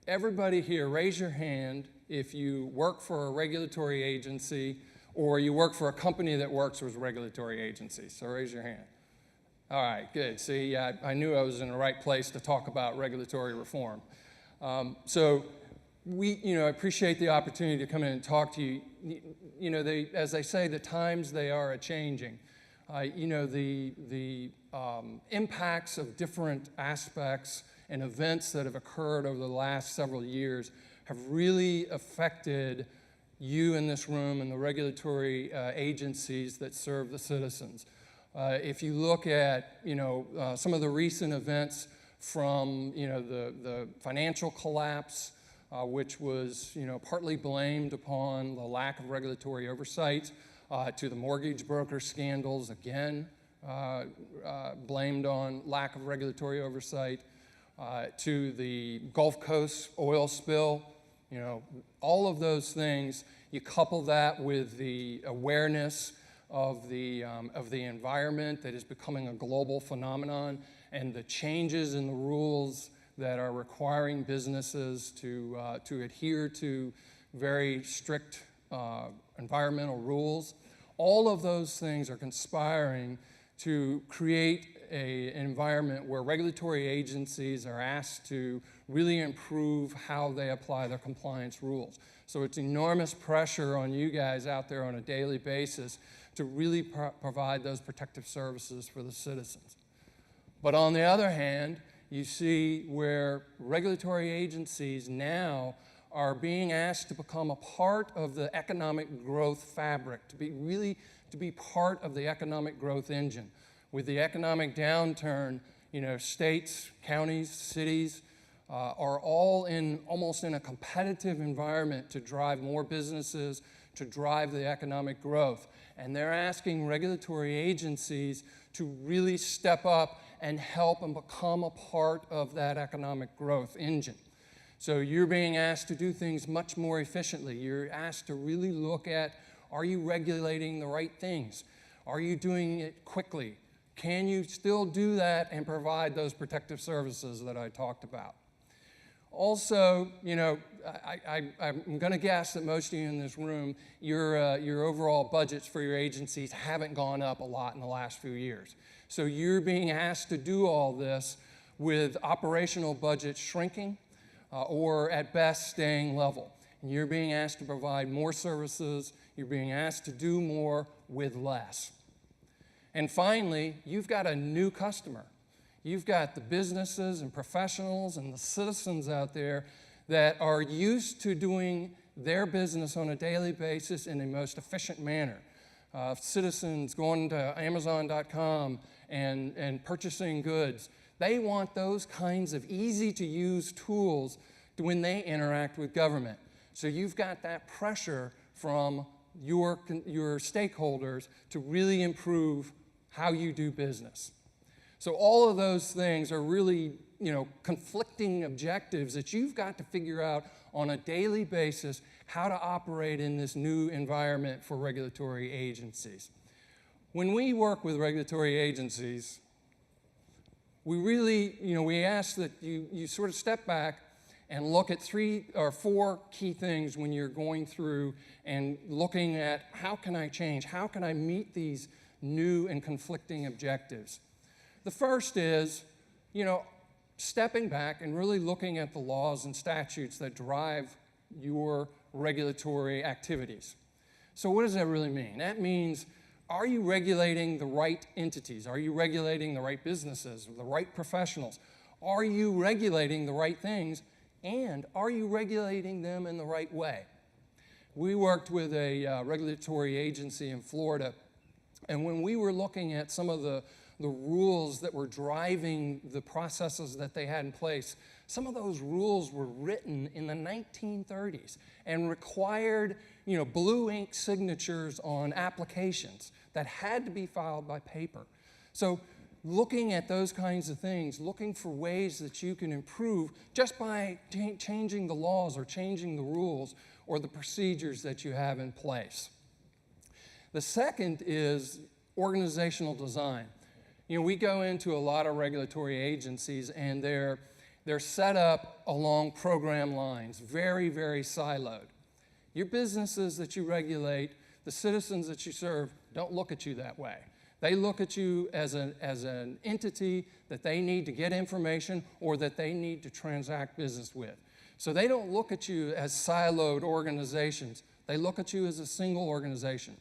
everybody here, raise your hand if you work for a regulatory agency or you work for a company that works with regulatory agencies. So raise your hand. All right, good. See, I knew I was in the right place to talk about regulatory reform. So we, appreciate the opportunity to come in and talk to you. As they say, the times they are a-changing. The impacts of different aspects and events that have occurred over the last several years have really affected you in this room and the regulatory agencies that serve the citizens. If you look at, some of the recent events from, the financial collapse, which was, partly blamed upon the lack of regulatory oversight, to the mortgage broker scandals, again, blamed on lack of regulatory oversight, to the Gulf Coast oil spill, all of those things. You couple that with the awareness of the environment that is becoming a global phenomenon, and the changes in the rules that are requiring businesses to adhere to very strict environmental rules. All of those things are conspiring to create an environment where regulatory agencies are asked to really improve how they apply their compliance rules. So it's enormous pressure on you guys out there on a daily basis to really provide those protective services for the citizens. But on the other hand, you see where regulatory agencies now are being asked to become a part of the economic growth fabric, to be part of the economic growth engine. With the economic downturn, states, counties, cities are all almost in a competitive environment to drive more businesses, to drive the economic growth. And they're asking regulatory agencies to really step up and help and become a part of that economic growth engine. So you're being asked to do things much more efficiently. You're asked to really look at, are you regulating the right things? Are you doing it quickly? Can you still do that and provide those protective services that I talked about? Also, I'm going to guess that most of you in this room, your overall budgets for your agencies haven't gone up a lot in the last few years. So you're being asked to do all this with operational budgets shrinking or at best staying level. And you're being asked to provide more services. You're being asked to do more with less. And finally, you've got a new customer. You've got the businesses and professionals and the citizens out there that are used to doing their business on a daily basis in the most efficient manner. Citizens going to Amazon.com and purchasing goods. They want those kinds of easy-to-use tools when they interact with government. So you've got that pressure from your stakeholders to really improve how you do business. So all of those things are really, conflicting objectives that you've got to figure out on a daily basis how to operate in this new environment for regulatory agencies. When we work with regulatory agencies, we really, we ask that you sort of step back and look at 3 or 4 key things when you're going through and looking at how can I change, how can I meet these new and conflicting objectives. The first is, stepping back and really looking at the laws and statutes that drive your regulatory activities. So what does that really mean? That means, are you regulating the right entities? Are you regulating the right businesses, the right professionals? Are you regulating the right things? And are you regulating them in the right way? We worked with a regulatory agency in Florida, and when we were looking at some of the rules that were driving the processes that they had in place, some of those rules were written in the 1930s and required, blue ink signatures on applications that had to be filed by paper. So looking at those kinds of things, looking for ways that you can improve just by changing the laws or changing the rules or the procedures that you have in place. The second is organizational design. We go into a lot of regulatory agencies and they're They're set up along program lines, very, very siloed. Your businesses that you regulate, the citizens that you serve, don't look at you that way. They look at you as an entity that they need to get information or that they need to transact business with. So they don't look at you as siloed organizations. They look at you as a single organization.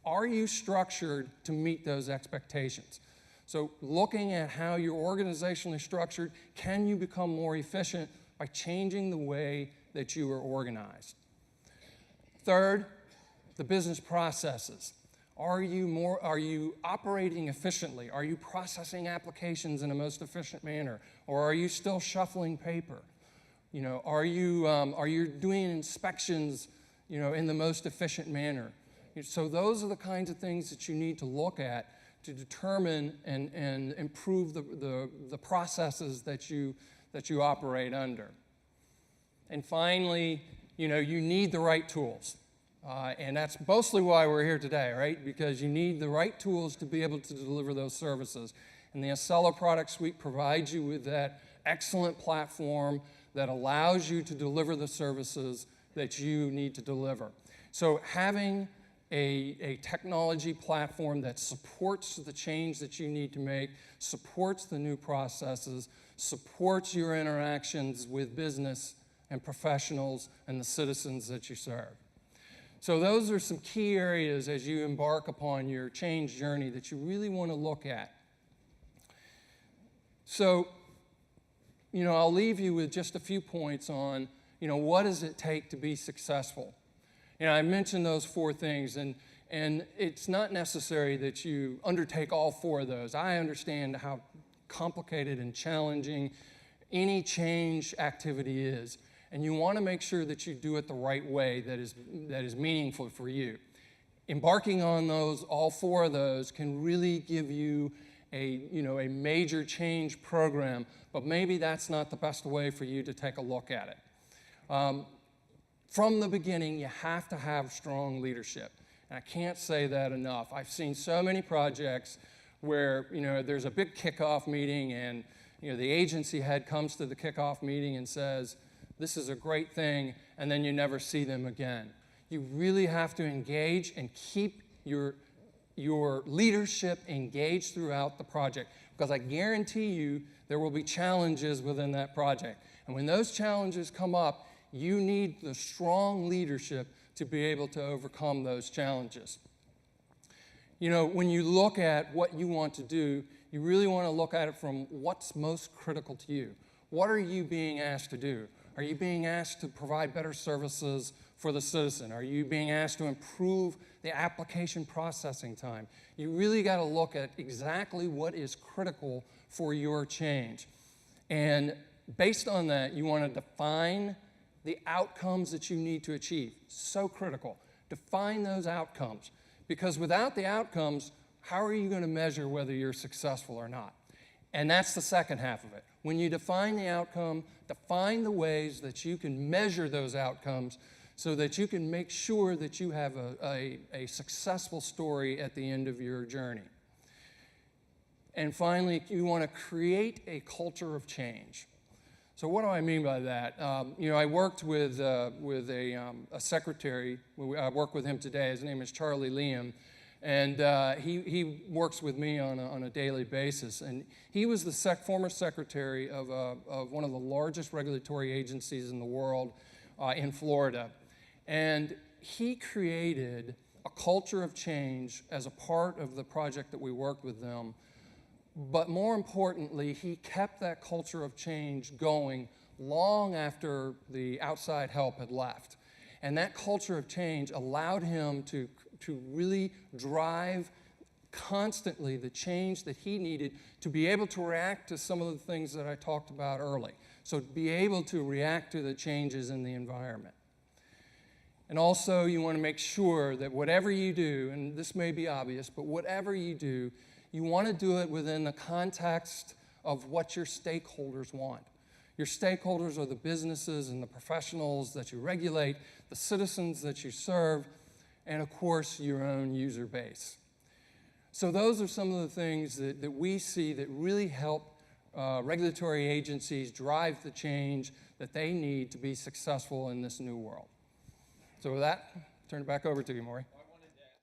Are you structured to meet those expectations? So looking at how you're organizationally structured, can you become more efficient by changing the way that you are organized? Third, the business processes. Are you operating efficiently? Are you processing applications in the most efficient manner? Or are you still shuffling paper? Are you doing inspections, in the most efficient manner? So those are the kinds of things that you need to look at to determine and improve the processes that you operate under. And finally, you need the right tools. And that's mostly why we're here today, right? Because you need the right tools to be able to deliver those services. And the Accela product suite provides you with that excellent platform that allows you to deliver the services that you need to deliver. So having a technology platform that supports the change that you need to make, supports the new processes, supports your interactions with business and professionals and the citizens that you serve. So those are some key areas as you embark upon your change journey that you really want to look at. So, I'll leave you with just a few points on, what does it take to be successful? I mentioned those 4 things, and it's not necessary that you undertake all 4 of those. I understand how complicated and challenging any change activity is, and you want to make sure that you do it the right way that is meaningful for you. Embarking on all 4 of those can really give you a major change program, but maybe that's not the best way for you to take a look at it. From the beginning, you have to have strong leadership. And I can't say that enough. I've seen so many projects where, there's a big kickoff meeting and, the agency head comes to the kickoff meeting and says, this is a great thing, and then you never see them again. You really have to engage and keep your leadership engaged throughout the project, because I guarantee you there will be challenges within that project. And when those challenges come up, you need the strong leadership to be able to overcome those challenges. When you look at what you want to do, you really want to look at it from what's most critical to you. What are you being asked to do? Are you being asked to provide better services for the citizen? Are you being asked to improve the application processing time? You really got to look at exactly what is critical for your change. And based on that, you want to define the outcomes that you need to achieve. So critical. Define those outcomes. Because without the outcomes, how are you going to measure whether you're successful or not? And that's the second half of it. When you define the outcome, define the ways that you can measure those outcomes so that you can make sure that you have a successful story at the end of your journey. And finally, you want to create a culture of change. So what do I mean by that? I worked with a secretary. I work with him today. His name is Charlie Liam. And he works with me on a daily basis. And he was the former secretary of one of the largest regulatory agencies in the world in Florida. And he created a culture of change as a part of the project that we worked with them. But more importantly, he kept that culture of change going long after the outside help had left. And that culture of change allowed him to really drive constantly the change that he needed to be able to react to some of the things that I talked about early. So to be able to react to the changes in the environment. And also you want to make sure that whatever you do, and this may be obvious, but whatever you do, you want to do it within the context of what your stakeholders want. Your stakeholders are the businesses and the professionals that you regulate, the citizens that you serve, and of course, your own user base. So those are some of the things that we see that really help regulatory agencies drive the change that they need to be successful in this new world. So with that, turn it back over to you, Maury.